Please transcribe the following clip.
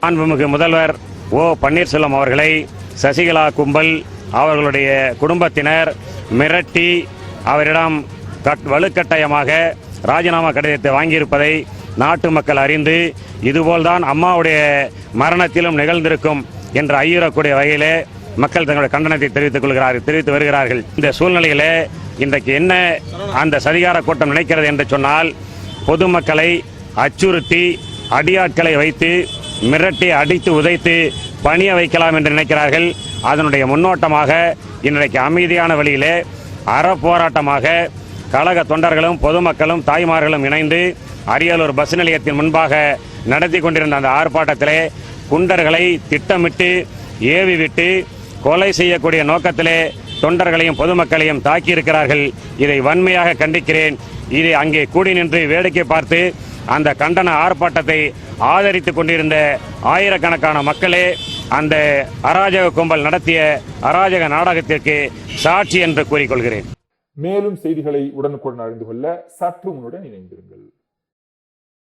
மாண்புமிகு முதல்வர் ஓ பன்னீர்செல்வம் அவர்களை சசிகலா கும்பல் அவர்களுடைய குடும்பத்தினர் மிரட்டி அவரிடம் வலுக்கட்டாயமாக ராஜினாமா கடிதத்தை வாங்கியிருப்பதை நாட்டு மக்கள் அறிந்து இதுபோல்தான் அம்மாவுடைய மரணத்திலும் நிகழ்ந்திருக்கும் என்று ஐயுறக்கூடிய வகையிலே மக்கள் தங்களுடைய கண்டனத்தை தெரிவித்து வருகிறார்கள். இந்த சூழ்நிலையிலே இன்றைக்கு என்ன அந்த சதிகார கூட்டம் நினைக்கிறது என்று சொன்னால், பொதுமக்களை அச்சுறுத்தி அடியாட்களை வைத்து மிரட்டி அடித்து உதைத்து பணிய வைக்கலாம் என்று நினைக்கிறார்கள். அதனுடைய முன்னோட்டமாக இன்றைக்கு அமைதியான வழியிலே அறப்போராட்டமாக கழக தொண்டர்களும் பொதுமக்களும் தாய்மார்களும் இணைந்து அரியலூர் பஸ் நிலையத்தின் முன்பாக நடத்தி கொண்டிருந்த அந்த ஆர்ப்பாட்டத்திலே குண்டர்களை திட்டமிட்டு ஏவிவிட்டு கொலை செய்யக்கூடிய நோக்கத்திலே தொண்டர்களையும் பொதுமக்களையும் தாக்கியிருக்கிறார்கள். இதை வன்மையாக கண்டிக்கிறேன். இதை அங்கே கூடி நின்று வேடிக்கை பார்த்து அந்த கண்டன ஆர்ப்பாட்டத்தை ஆதரித்துக் கொண்டிருந்த ஆயிரக்கணக்கான மக்களே அந்த அராஜக கும்பல் நடத்திய அராஜக நாடகத்திற்கு சாட்சி என்று கூறிக்கொள்கிறேன். மேலும் செய்திகளை உடனுக்குடன் அறிந்து கொள்ள சற்று முன்னுடன் இணைந்திருங்கள்.